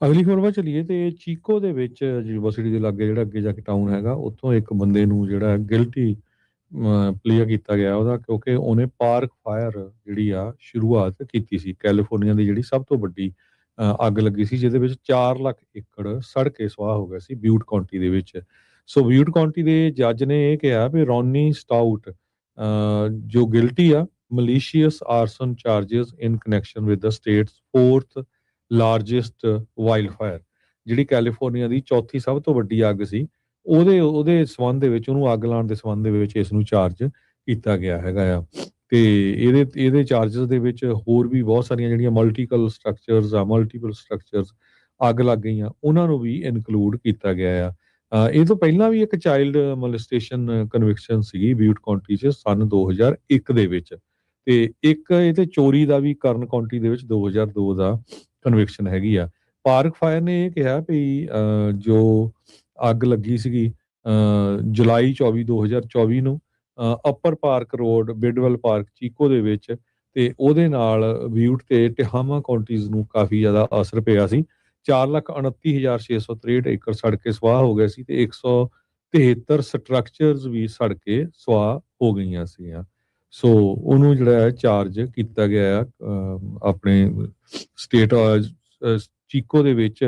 Speaker 2: ਅਗਲੀ ਖਬਰ ਵੱਲ ਚੱਲੀਏ ਤੇ ਚੀਕੋ ਦੇ ਵਿੱਚ ਯੂਨੀਵਰਸਿਟੀ ਦੇ ਲਾਗੇ ਜਿਹੜਾ ਅੱਗੇ ਜਾ ਕੇ ਟਾਊਨ ਹੈਗਾ, ਉੱਥੋਂ ਇੱਕ ਬੰਦੇ ਨੂੰ ਜਿਹੜਾ ਗਿਲਟੀ ਪਲੀਅਰ ਕੀਤਾ ਗਿਆ ਉਹਦਾ, ਕਿਉਂਕਿ ਉਹਨੇ ਪਾਰਕ ਫਾਇਰ ਜਿਹੜੀ ਆ ਸ਼ੁਰੂਆਤ ਕੀਤੀ ਸੀ। ਕੈਲੀਫੋਰਨੀਆ ਦੀ ਜਿਹੜੀ ਸਭ ਤੋਂ ਵੱਡੀ ਅੱਗ ਲੱਗੀ ਸੀ, ਜਿਹਦੇ ਵਿੱਚ 4 ਲੱਖ ਏਕੜ ਸੜ ਕੇ ਸਵਾਹ ਹੋ ਗਿਆ ਸੀ ਬਿਊਟ ਕਾਉਂਟੀ ਦੇ ਵਿੱਚ। ਸੋ ਬਿਊਟ ਕਾਉਂਟੀ ਦੇ ਜੱਜ ਨੇ ਇਹ ਕਿਹਾ ਵੀ ਰੌਨੀ ਸਟਾਊਟ ਜੋ ਗਿਲਟੀ ਆ malicious arson charges in connection with the state's 4th largest wildfire, ਜਿਹੜੀ ਕੈਲੀਫੋਰਨੀਆ ਦੀ ਚੌਥੀ ਸਭ ਤੋਂ ਵੱਡੀ ਅੱਗ ਸੀ, ਉਹਦੇ ਸੰਬੰਧ ਦੇ ਵਿੱਚ, ਉਹਨੂੰ ਅੱਗ ਲਾਉਣ ਦੇ ਸੰਬੰਧ ਦੇ ਵਿੱਚ ਇਸ ਨੂੰ ਚਾਰਜ ਕੀਤਾ ਗਿਆ ਹੈਗਾ ਆ। ਤੇ ਇਹਦੇ ਚਾਰजेस ਦੇ ਵਿੱਚ ਹੋਰ ਵੀ ਬਹੁਤ ਸਾਰੀਆਂ ਜਿਹੜੀਆਂ ਮਲਟੀਪਲ ਸਟਰਕਚਰਸ ਅੱਗ ਲੱਗ ਗਈਆਂ, ਉਹਨਾਂ ਨੂੰ ਵੀ ਇਨਕਲੂਡ ਕੀਤਾ ਗਿਆ ਆ। ਇਹ ਤੋਂ ਪਹਿਲਾਂ ਵੀ ਇੱਕ ਚਾਈਲਡ ਮੋਲੈਸਟੇਸ਼ਨ ਕਨਵਿਕਸ਼ਨ ਸੀਗੀ ਬਿਊਟ ਕਾਉਂਟੀ 'ਚ ਸੰਨ 2001 ਦੇ ਵਿੱਚ, ਤੇ ਇੱਕ ਇਹ ਤੇ ਚੋਰੀ ਦਾ ਵੀ ਕਰਨ ਕਾਉਂਟੀ ਦੇ ਵਿੱਚ 2002 ਦਾ ਕਨਵਿਕਸ਼ਨ ਹੈਗੀ ਆ। ਪਾਰਕ ਫਾਇਰ ਨੇ ਇਹ ਕਿਹਾ ਵੀ ਜੋ ਅੱਗ ਲੱਗੀ ਸੀਗੀ ਜੁਲਾਈ 24 2024 ਨੂੰ ਅਪਰ ਪਾਰਕ ਰੋਡ ਬਿਡਵਲ ਪਾਰਕ ਚੀਕੋ ਦੇ ਵਿੱਚ, ਤੇ ਉਹਦੇ ਨਾਲ ਬਿਊਟ ਤੇ ਟਿਹਾਮਾ ਕਾਉਂਟੀਜ਼ ਨੂੰ ਕਾਫੀ ਜ਼ਿਆਦਾ ਅਸਰ ਪਿਆ ਸੀ। 4,29,663 ਏਕੜ ਸੜ ਕੇ ਸਵਾਹ ਹੋ ਗਏ ਸੀ ਤੇ 173 ਸਟਰਕਚਰਸ ਵੀ ਸੜ ਕੇ ਸਵਾਹ ਹੋ ਗਈਆਂ ਸੀਗੀਆਂ। ਸੋ ਉਹਨੂੰ ਜਿਹੜਾ ਹੈ ਚਾਰਜ ਕੀਤਾ ਗਿਆ ਆ ਆਪਣੇ ਸਟੇਟ ਚੀਕੋ ਦੇ ਵਿੱਚ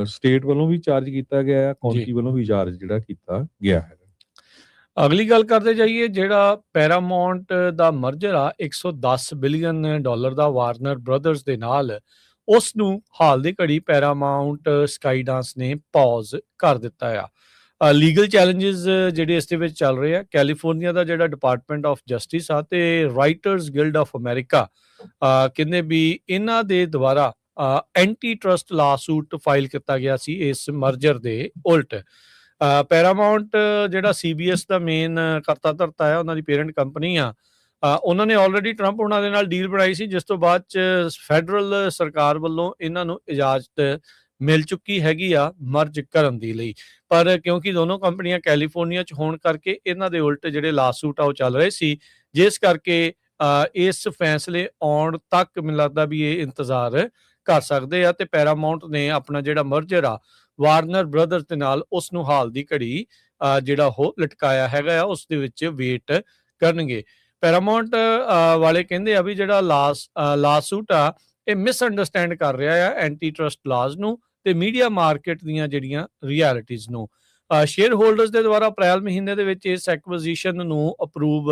Speaker 2: ਸਟੇਟ ਵੱਲੋਂ ਵੀ ਚਾਰਜ ਕੀਤਾ ਗਿਆ ਹੈ, ਕਾਉਂਟੀ ਵੱਲੋਂ ਵੀ ਚਾਰਜ ਜਿਹੜਾ ਕੀਤਾ ਗਿਆ ਹੈ।
Speaker 1: ਅਗਲੀ ਗੱਲ ਕਰਦੇ ਜਾਈਏ, ਜਿਹੜਾ ਪੈਰਾਮਾਉਂਟ ਦਾ ਮਰਜਰ ਆ $110 ਬਿਲੀਅਨ ਦਾ ਵਾਰਨਰ ਬ੍ਰਦਰਸ ਦੇ ਨਾਲ, ਉਸ ਨੂੰ ਹਾਲ ਦੀ ਘੜੀ ਪੈਰਾਮਾਉਂਟ ਸਕਾਈਡਾਂਸ ਨੇ ਪੌਜ਼ ਕਰ ਦਿੱਤਾ ਆ। ਲੀਗਲ ਚੈਲੰਜਸ ਜਿਹੜੇ ਇਸ ਦੇ ਵਿੱਚ ਚੱਲ ਰਹੇ ਆ, ਕੈਲੀਫੋਰਨੀਆ ਦਾ ਜਿਹੜਾ ਡਿਪਾਰਟਮੈਂਟ ਆਫ ਜਸਟਿਸ ਆ ਤੇ ਰਾਈਟਰਸ ਗਿਲਡ ਆਫ ਅਮਰੀਕਾ ਕਹਿੰਦੇ ਵੀ ਇਹਨਾਂ ਦੇ ਦੁਆਰਾ ਐਂਟੀ ਟਰਸਟ ਲਾਸੂਟ ਫਾਈਲ ਕੀਤਾ ਗਿਆ ਸੀ ਇਸ ਮਰਜਰ ਦੇ ਉਲਟ। ਪੈਰਾਮਾਉਂਟ ਜਿਹੜਾ CBS ਦਾ ਮੇਨ ਕਰਤਾ ਧਰਤਾ ਹੈ, ਉਹਨਾਂ ਦੀ ਪੇਰੈਂਟ ਕੰਪਨੀ ਆ, ਉਹਨਾਂ ਨੇ ਆਲਰੇਡੀ ਟਰੰਪ ਉਹਨਾਂ ਦੇ ਨਾਲ ਡੀਲ ਬਣਾਈ ਸੀ, ਜਿਸ ਤੋਂ ਬਾਅਦ ਚ ਫੈਡਰਲ ਸਰਕਾਰ ਵੱਲੋਂ ਇਹਨਾਂ ਨੂੰ ਇਜਾਜ਼ਤ ਮਿਲ ਚੁੱਕੀ ਹੈਗੀ ਆ ਮਰਜ ਕਰਨ ਦੀ ਲਈ। ਪਰ ਕਿਉਂਕਿ ਦੋਨੋਂ ਕੰਪਨੀਆਂ ਕੈਲੀਫੋਰਨੀਆ ਚ ਹੋਣ ਕਰਕੇ ਇਹਨਾਂ ਦੇ ਉਲਟ ਜਿਹੜੇ ਲਾਸੂਟ ਆ ਉਹ ਚੱਲ ਰਹੇ ਸੀ, ਜਿਸ ਕਰਕੇ ਇਸ ਫੈਸਲੇ ਆਉਣ ਤੱਕ ਮੈਨੂੰ ਲੱਗਦਾ ਵੀ ਇਹ ਇੰਤਜ਼ਾਰ ਕਰ ਸਕਦੇ ਆ ਤੇ ਪੈਰਾਮਾਉਂਟ ਨੇ ਆਪਣਾ ਜਿਹੜਾ ਮਰਜਰ ਆ ਵਾਰਨਰ ਬ੍ਰਦਰਸ ਦੇ ਨਾਲ ਉਸ ਨੂੰ ਹਾਲ ਦੀ ਘੜੀ ਜਿਹੜਾ ਉਹ ਲਟਕਾਇਆ ਹੈਗਾ ਆ, ਉਸ ਦੇ ਵਿੱਚ ਵੇਟ ਕਰਨਗੇ। ਪੈਰਾਮਾਉਂਟ ਵਾਲੇ ਕਹਿੰਦੇ ਆ ਵੀ ਜਿਹੜਾ ਲਾਸੂਟ ਆ ਇਹ ਮਿਸਅੰਡਰਸਟੈਂਡ ਕਰ ਰਿਹਾ ਆ ਐਂਟੀ ਟਰਸਟ ਲਾਜ਼ ਨੂੰ ਤੇ ਮੀਡੀਆ ਮਾਰਕੀਟ ਦੀਆਂ ਜਿਹੜੀਆਂ ਰਿਐਲਿਟੀਜ਼ ਨੂੰ। ਸ਼ੇਅਰ ਹੋਲਡਰਸ ਦੇ ਦੁਆਰਾ ਅਪ੍ਰੈਲ ਮਹੀਨੇ ਦੇ ਵਿੱਚ ਇਸ ਐਕੁਇਜ਼ੀਸ਼ਨ ਨੂੰ ਅਪਰੂਵ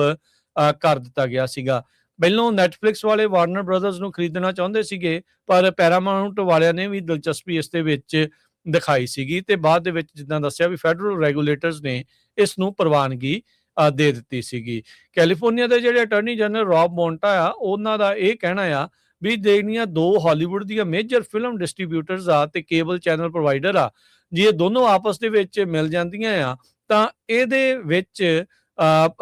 Speaker 1: ਕਰ ਦਿੱਤਾ ਗਿਆ ਸੀਗਾ। ਪਹਿਲੋਂ ਨੈਟਫਲਿਕਸ ਵਾਲੇ ਵਾਰਨਰ ਬ੍ਰਦਰਸ ਨੂੰ ਖਰੀਦਣਾ ਚਾਹੁੰਦੇ ਸੀਗੇ, ਪਰ ਪੈਰਾਮਾਉਂਟ ਵਾਲਿਆਂ ਨੇ ਵੀ ਦਿਲਚਸਪੀ ਇਸ ਦੇ ਵਿੱਚ ਦਿਖਾਈ ਸੀਗੀ ਤੇ ਬਾਅਦ ਦੇ ਵਿੱਚ ਜਿੱਦਾਂ ਦੱਸਿਆ ਵੀ ਫੈਡਰਲ ਰੈਗੂਲੇਟਰਸ ਨੇ ਇਸ ਨੂੰ ਪ੍ਰਵਾਨਗੀ ਦੇ ਦਿੱਤੀ ਸੀਗੀ। ਕੈਲੀਫੋਰਨੀਆ ਦੇ ਜਿਹੜੇ ਅਟਾਰਨੀ ਜਨਰਲ ਰੌਬ ਮੋਂਟਾ ਆ, ਉਹਨਾਂ ਦਾ ਇਹ ਕਹਿਣਾ ਆ ਵੀ ਜਿਹੜੀਆਂ ਦੋ ਹਾਲੀਵੁੱਡ ਦੀਆਂ ਮੇਜਰ ਫਿਲਮ ਡਿਸਟ੍ਰੀਬਿਊਟਰਸ ਆ ਤੇ ਕੇਬਲ ਚੈਨਲ ਪ੍ਰੋਵਾਈਡਰ ਆ, ਜੇ ਇਹ ਦੋਨੋਂ ਆਪਸ ਦੇ ਵਿੱਚ ਮਿਲ ਜਾਂਦੀਆਂ ਆ ਤਾਂ ਇਹਦੇ ਵਿੱਚ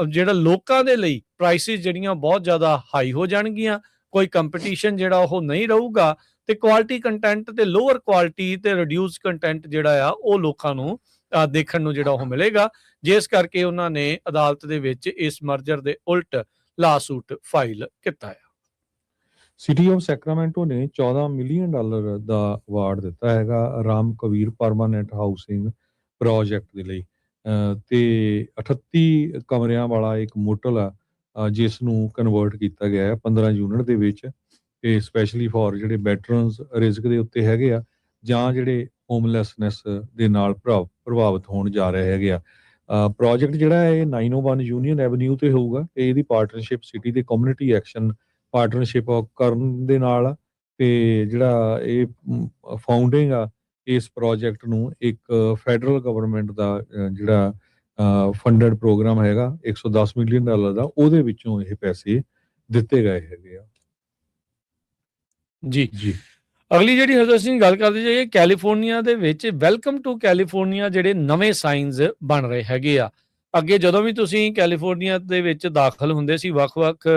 Speaker 1: ਜਿਹੜਾ ਲੋਕਾਂ ਦੇ ਲਈ ਪ੍ਰਾਈਸਿਸ ਜਿਹੜੀਆਂ ਬਹੁਤ ਜ਼ਿਆਦਾ ਹਾਈ ਹੋ ਜਾਣਗੀਆਂ, ਕੋਈ ਕੰਪੀਟੀਸ਼ਨ ਜਿਹੜਾ ਉਹ ਨਹੀਂ ਰਹੂਗਾ ਤੇ ਕੁਆਲਿਟੀ ਕੰਟੈਂਟ ਤੇ ਲੋਅਰ ਕੁਆਲਿਟੀ ਤੇ ਰਿਡਿਊਸ ਕੰਟੈਂਟ ਜਿਹੜਾ ਆ ਉਹ ਲੋਕਾਂ ਨੂੰ ਦੇਖਣ ਨੂੰ ਜਿਹੜਾ ਉਹ ਮਿਲੇਗਾ, ਜਿਸ ਕਰਕੇ ਉਹਨਾਂ ਨੇ ਅਦਾਲਤ ਦੇ ਵਿੱਚ ਇਸ ਮਰਜਰ ਦੇ ਉਲਟ ਲਾਸੂਟ ਫਾਈਲ ਕੀਤਾ ਹੈ।
Speaker 2: ਸਿਟੀ ਆਫ ਸੈਕਰਾਮੈਂਟੋ ਨੇ $14 ਮਿਲੀਅਨ ਦਾ ਅਵਾਰਡ ਦਿੱਤਾ ਹੈਗਾ Ram Kabir permanent housing project ਦੇ ਲਈ ਤੇ 38 ਕਮਰਿਆਂ ਵਾਲਾ ਇੱਕ ਮੋਟਲ ਆ ਜਿਸ ਨੂੰ ਕਨਵਰਟ ਕੀਤਾ ਗਿਆ ਹੈ 15 ਯੂਨਿਟ ਦੇ ਵਿੱਚ, ਤੇ ਸਪੈਸ਼ਲੀ ਫॉर ਜਿਹੜੇ ਵੈਟਰਨਸ ਰਿਸਕ ਦੇ ਉੱਤੇ ਹੈਗੇ ਆ ਜਾਂ ਜਿਹੜੇ ਹੋਮਲੈਸਨੈਸ ਦੇ ਨਾਲ ਪ੍ਰਭਾਵਿਤ ਹੋਣ ਜਾ ਰਹੇ ਹੈਗੇ ਆ। ਪ੍ਰੋਜੈਕਟ ਜਿਹੜਾ ਹੈ ਇਹ 901 ਯੂਨੀਅਨ ਐਵਨਿਊ ਤੇ ਹੋਊਗਾ ਤੇ ਇਹਦੀ ਪਾਰਟਨਰਸ਼ਿਪ ਸਿਟੀ ਦੇ ਕਮਿਊਨਿਟੀ ਐਕਸ਼ਨ ਪਾਰਟਨਰਸ਼ਿਪ ਕਰਨ ਦੇ ਨਾਲ ਤੇ ਜਿਹੜਾ ਇਹ ਫਾਊਂਡਿੰਗ ਆ ਇਸ ਪ੍ਰੋਜੈਕਟ ਨੂੰ ਇੱਕ ਫੈਡਰਲ ਗਵਰਨਮੈਂਟ ਦਾ ਜਿਹੜਾ ਫੰਡਡ ਪ੍ਰੋਗਰਾਮ ਹੈਗਾ $110 ਮਿਲੀਅਨ ਦਾ, ਉਹਦੇ ਵਿੱਚੋਂ ਇਹ ਪੈਸੇ ਦਿੱਤੇ ਗਏ ਹੈਗੇ ਆ।
Speaker 1: ਜੀ ਜੀ ਅਗਲੀ ਜਿਹੜੀ ਹਰਜੋਤ ਸਿੰਘ ਗੱਲ ਕਰਦੇ ਜਾਈਏ, ਕੈਲੀਫੋਰਨੀਆ ਦੇ ਵਿੱਚ ਵੈਲਕਮ ਟੂ ਕੈਲੀਫੋਰਨੀਆ ਜਿਹੜੇ ਨਵੇਂ ਸਾਈਨਸ ਬਣ ਰਹੇ ਹੈਗੇ ਆ। ਅੱਗੇ ਜਦੋਂ ਵੀ ਤੁਸੀਂ ਕੈਲੀਫੋਰਨੀਆ ਦੇ ਵਿੱਚ ਦਾਖਲ ਹੁੰਦੇ ਸੀ ਵੱਖ-ਵੱਖ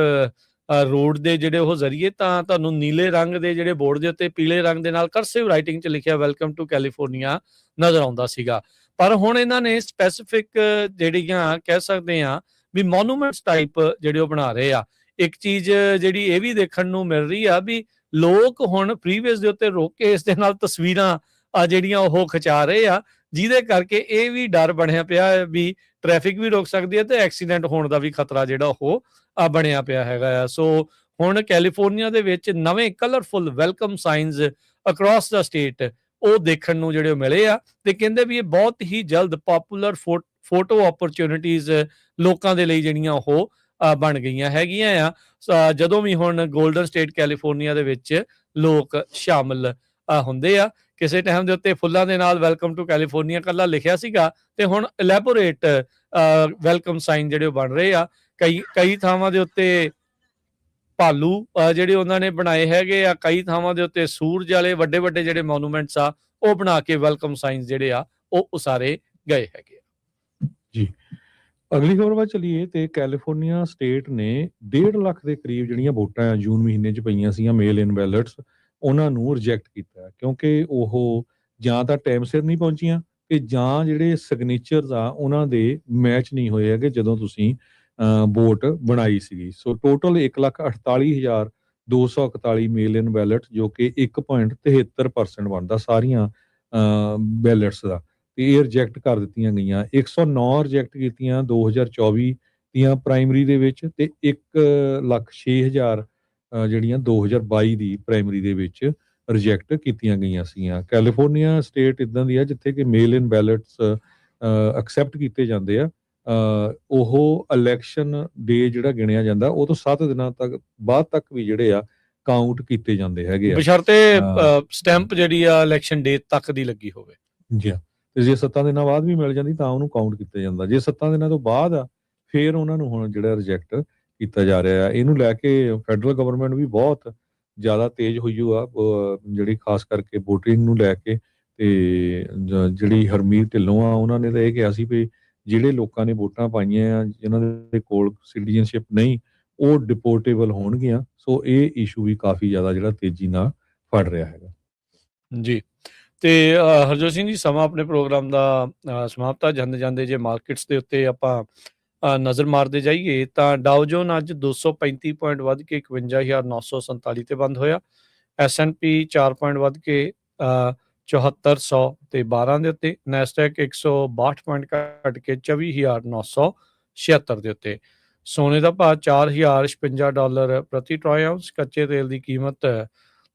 Speaker 1: ਰੋਡ ਦੇ ਜਿਹੜੇ ਉਹ ਜ਼ਰੀਏ, ਤਾਂ ਤੁਹਾਨੂੰ ਨੀਲੇ ਰੰਗ ਦੇ ਜਿਹੜੇ ਬੋਰਡ ਦੇ ਉੱਤੇ ਪੀਲੇ ਰੰਗ ਦੇ ਨਾਲ ਕਰਸਿਵ ਰਾਈਟਿੰਗ 'ਚ ਲਿਖਿਆ ਵੈਲਕਮ ਟੂ ਕੈਲੀਫੋਰਨੀਆ ਨਜ਼ਰ ਆਉਂਦਾ ਸੀਗਾ। ਪਰ ਹੁਣ ਇਹਨਾਂ ਨੇ ਸਪੈਸੀਫਿਕ ਜਿਹੜੀਆਂ ਕਹਿ ਸਕਦੇ ਆ ਵੀ ਮੋਨੂਮੈਂਟਸ ਟਾਈਪ ਜਿਹੜੇ ਉਹ ਬਣਾ ਰਹੇ ਆ। ਇੱਕ ਚੀਜ਼ ਜਿਹੜੀ ਇਹ ਵੀ ਦੇਖਣ ਨੂੰ ਮਿਲ ਰਹੀ ਆ ਵੀ ਲੋਕ ਹੁਣ ਫ੍ਰੀਵੇਜ਼ ਦੇ ਉੱਤੇ ਰੋਕ ਕੇ ਇਸ ਦੇ ਨਾਲ ਤਸਵੀਰਾਂ ਜਿਹੜੀਆਂ ਉਹ ਖਿਚਾ ਰਹੇ ਆ, ਜਿਹਦੇ ਕਰਕੇ ਇਹ ਵੀ ਡਰ ਬਣਿਆ ਪਿਆ ਵੀ ਟ੍ਰੈਫਿਕ ਵੀ ਰੁਕ ਸਕਦੀ ਹੈ ਤੇ ਐਕਸੀਡੈਂਟ ਹੋਣ ਦਾ ਵੀ ਖਤਰਾ ਜਿਹੜਾ ਉਹ ਬਣਿਆ ਪਿਆ ਹੈਗਾ ਆ। ਸੋ ਹੁਣ ਕੈਲੀਫੋਰਨੀਆ ਦੇ ਵਿੱਚ ਨਵੇਂ ਕਲਰਫੁਲ ਵੈਲਕਮ ਸਾਈਨਸ ਅਕ੍ਰੋਸ ਦਾ ਸਟੇਟ ਉਹ ਦੇਖਣ ਨੂੰ ਜਿਹੜੇ ਮਿਲੇ ਆ ਤੇ ਕਹਿੰਦੇ ਵੀ ਇਹ ਬਹੁਤ ਹੀ ਜਲਦ ਪਪੂਲਰ ਫੋਟੋ ਓਪਰਚੁਨਿਟੀਜ਼ ਲੋਕਾਂ ਦੇ ਲਈ ਜਿਹੜੀਆਂ ਉਹ ਬਣ ਗਈਆਂ ਹੈਗੀਆਂ ਆ। ਜਦੋਂ ਵੀ ਹੁਣ ਗੋਲਡਨ ਸਟੇਟ ਕੈਲੀਫੋਰਨੀਆ ਦੇ ਵਿੱਚ ਲੋਕ ਸ਼ਾਮਲ ਹੁੰਦੇ ਆ, ਕਿਸੇ ਟਾਈਮ ਦੇ ਉੱਤੇ ਫੁੱਲਾਂ ਦੇ ਨਾਲ ਵੈਲਕਮ ਟੂ ਕੈਲੀਫੋਰਨੀਆ ਕੱਲਾ ਲਿਖਿਆ ਸੀਗਾ ਤੇ ਹੁਣ ਇਲੈਬੋਰੇਟ ਵੈਲਕਮ ਸਾਈਨ ਜਿਹੜੇ ਬਣ ਰਹੇ ਆ। ਕਈ ਥਾਵਾਂ ਦੇ ਉੱਤੇ ਭਾਲੂ ਜਿਹੜੇ ਉਹਨਾਂ ਨੇ ਬਣਾਏ ਹੈਗੇ ਆ, ਕਈ ਥਾਵਾਂ ਦੇ ਉੱਤੇ ਸੂਰਜ ਵਾਲੇ ਵੱਡੇ ਵੱਡੇ ਜਿਹੜੇ ਮੋਨੂਮੈਂਟਸ ਆ ਉਹ ਬਣਾ ਕੇ ਵੈਲਕਮ ਸਾਈਨਸ ਜਿਹੜੇ ਆ ਉਹ ਉਸਾਰੇ ਗਏ ਹੈਗੇ ਆ।
Speaker 2: ਜੀ ਅਗਲੀ ਖਬਰ ਵੱਲ ਚਲੀਏ ਤੇ ਕੈਲੀਫੋਰਨੀਆ ਸਟੇਟ ਨੇ 1.5 ਲੱਖ ਦੇ ਕਰੀਬ ਜਿਹੜੀਆਂ ਵੋਟਾਂ ਜੂਨ ਮਹੀਨੇ 'ਚ ਪਈਆਂ ਸੀਗੀਆਂ ਮੇਲ ਇਨ ਬੈਲਟਸ, ਉਹਨਾਂ ਨੂੰ ਰਿਜੈਕਟ ਕੀਤਾ ਕਿਉਂਕਿ ਉਹ ਜਾਂ ਤਾਂ ਟਾਈਮ ਸਿਰ ਨਹੀਂ ਪਹੁੰਚੀਆਂ ਤੇ ਜਾਂ ਜਿਹੜੇ ਸਿਗਨੇਚਰਸ ਆ ਉਹਨਾਂ ਦੇ ਮੈਚ ਨਹੀਂ ਹੋਏ ਹੈਗੇ ਜਦੋਂ ਤੁਸੀਂ ਵੋਟ ਬਣਾਈ ਸੀਗੀ। ਸੋ ਟੋਟਲ 1,48,000 241 ਮਿਲੀਅਨ ਬੈਲਟ, ਜੋ ਕਿ 1.73% ਬਣਦਾ ਸਾਰੀਆਂ ਬੈਲਟਸ ਦਾ, ਤੇ ਇਹ ਰਿਜੈਕਟ ਕਰ ਦਿੱਤੀਆਂ ਗਈਆਂ। 109 ਰਿਜੈਕਟ ਕੀਤੀਆਂ 2024 ਦੀਆਂ ਪ੍ਰਾਇਮਰੀ ਦੇ ਵਿੱਚ, ਤੇ 1,06,000 ਜਿਹੜੀਆਂ 2022 ਦੀ ਪ੍ਰਾਇਮਰੀ ਦੇ ਵਿੱਚ ਰਿਜੈਕਟ ਕੀਤੀਆਂ ਗਈਆਂ ਸੀਗੀਆਂ। ਕੈਲੀਫੋਰਨੀਆ ਸਟੇਟ ਇੱਦਾਂ ਦੀ ਆ ਜਿੱਥੇ ਕਿ ਮੇਲ ਇਨ ਬੈਲਟਸ ਐਕਸੈਪਟ ਕੀਤੇ ਜਾਂਦੇ ਆ। ਉਹ ਇਲੈਕਸ਼ਨ ਡੇ ਜਿਹੜਾ ਗਿਣਿਆ ਜਾਂਦਾ, ਉਹ ਤੋਂ 7 ਦਿਨਾਂ ਤੱਕ ਬਾਅਦ ਤੱਕ ਵੀ ਜਿਹੜੇ ਆ ਕਾਊਂਟ ਕੀਤੇ ਜਾਂਦੇ ਹੈਗੇ ਆ,
Speaker 1: ਬਸ਼ਰਤੇ ਸਟੈਂਪ ਜਿਹੜੀ ਆ ਇਲੈਕਸ਼ਨ ਡੇ ਤੱਕ ਦੀ ਲੱਗੀ ਹੋਵੇ।
Speaker 2: ਜੀ ਹਾਂ, ਤੇ ਜੇ 7 ਦਿਨਾਂ ਬਾਅਦ ਵੀ ਮਿਲ ਜਾਂਦੀ ਤਾਂ ਉਹਨੂੰ ਕਾਊਂਟ ਕੀਤਾ ਜਾਂਦਾ। ਜੇ 7 ਦਿਨਾਂ ਤੋਂ ਬਾਅਦ ਆ ਫਿਰ ਉਹਨਾਂ ਨੂੰ ਹੁਣ ਜਿਹੜਾ ਰਿਜੈਕਟ ਕੀਤਾ ਜਾ ਰਿਹਾ। ਇਹਨੂੰ ਲੈ ਕੇ ਫੈਡਰਲ ਗਵਰਨਮੈਂਟ ਵੀ ਬਹੁਤ ਜ਼ਿਆਦਾ ਤੇਜ਼ ਹੋਈ ਆ, ਜਿਹੜੀ ਖਾਸ ਕਰਕੇ ਵੋਟਿੰਗ ਨੂੰ ਲੈ ਕੇ। ਤੇ ਜਿਹੜੀ ਹਰਮੀਤ ਢਿੱਲੋਂ ਆ, ਉਹਨਾਂ ਨੇ ਤਾਂ ਇਹ ਕਿਹਾ ਸੀ ਵੀ ਜਿਹੜੇ ਲੋਕਾਂ ਨੇ ਵੋਟਾਂ ਪਾਈਆਂ ਆ, ਜਿਨ੍ਹਾਂ ਦੇ ਕੋਲ ਸਿਟੀਜ਼ਨਸ਼ਿਪ ਨਹੀਂ, ਉਹ ਡਿਪੋਰਟੇਬਲ ਹੋਣਗੀਆਂ। ਸੋ ਇਹ ਇਸ਼ੂ ਵੀ ਕਾਫੀ ਜ਼ਿਆਦਾ ਜਿਹੜਾ ਤੇਜ਼ੀ ਨਾਲ ਫੜ ਰਿਹਾ ਹੈਗਾ
Speaker 1: ਜੀ। ਤੇ ਹਰਜੋਤ ਸਿੰਘ ਜੀ, ਸਮਾਂ ਆਪਣੇ ਪ੍ਰੋਗਰਾਮ ਦਾ ਸਮਾਪਤ ਜਾਂਦੇ ਜਾਂਦੇ ਜੇ ਮਾਰਕੀਟਸ ਦੇ ਉੱਤੇ ਆਪਾਂ ਨਜ਼ਰ ਮਾਰਦੇ ਜਾਈਏ ਤਾਂ ਡਾਓ ਜੋਨ ਅੱਜ 235 ਪੁਆਇੰਟ ਵੱਧ ਕੇ 51,947 ਤੇ ਬੰਦ ਹੋਇਆ। S&P 4 ਪੁਆਇੰਟ ਵੱਧ ਕੇ 7412 ਦੇ ਉੱਤੇ। ਨੈਸਡੈਕ 162 ਪੁਆਇੰਟ ਘਟ ਕੇ 24,976 ਦੇ ਉੱਤੇ। ਸੋਨੇ ਦਾ ਭਾਅ $4,056 ਪ੍ਰਤੀ ਟਰੋਏ ਆਉਂਸ। ਕੱਚੇ ਤੇਲ ਦੀ ਕੀਮਤ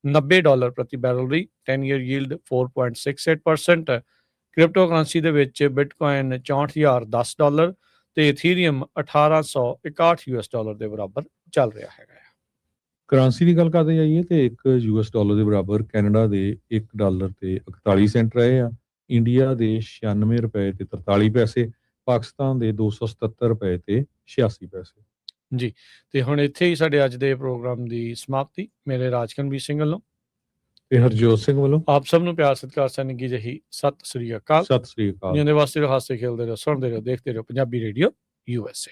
Speaker 1: $90 ਪ੍ਰਤੀ ਬੈਰਲ ਰਹੀ। 10 ਈਅਰ ਯੀਲਡ 4.68%। ਕ੍ਰਿਪਟੋ ਕਰੰਸੀ ਦੇ ਵਿੱਚ ਬਿਟਕੋਇਨ $64,010 ਤੇ ਇਥੀਰੀਅਮ $1,861 ਦੇ ਬਰਾਬਰ ਚੱਲ ਰਿਹਾ ਹੈਗਾ।
Speaker 2: ਕਰੰਸੀ ਦੀ ਗੱਲ ਕਰਦੇ ਜਾਈਏ ਤੇ $1 ਦੇ ਬਰਾਬਰ ਕੈਨੇਡਾ ਦੇ $1 ਤੇ 41 ਸੈਂਟ ਰਹੇ ਆ। ਇੰਡੀਆ ਦੇ $96 ਤੇ 43 ਪੈਸੇ। ਪਾਕਿਸਤਾਨ ਦੇ $277 ਤੇ 86 ਪੈਸੇ।
Speaker 1: ਜੀ, ਤੇ ਹੁਣ ਇੱਥੇ ਹੀ ਸਾਡੇ ਅੱਜ ਦੇ ਪ੍ਰੋਗਰਾਮ ਦੀ ਸਮਾਪਤੀ। ਮੇਰੇ ਰਾਜਕਨਵੀਰ ਸਿੰਘ ਵੱਲੋਂ
Speaker 2: ਤੇ ਹਰਜੋਤ ਸਿੰਘ ਵੱਲੋਂ
Speaker 1: ਆਪ ਸਭ ਨੂੰ ਪਿਆਰ ਸਤਿਕਾਰ ਸਨਿੱਘੀ ਜਿਹੀ ਸਤਿ ਸ੍ਰੀ ਅਕਾਲ।
Speaker 2: ਸਤਿ ਸ੍ਰੀ ਅਕਾਲ।
Speaker 1: ਜਿਉਂਦੇ ਵਾਸਤੇ ਰਹੋ, ਹਾਸੇ ਖੇਲਦੇ ਰਹੋ, ਸੁਣਦੇ ਰਹੋ, ਦੇਖਦੇ ਰਹੋ ਪੰਜਾਬੀ ਰੇਡੀਓ USA।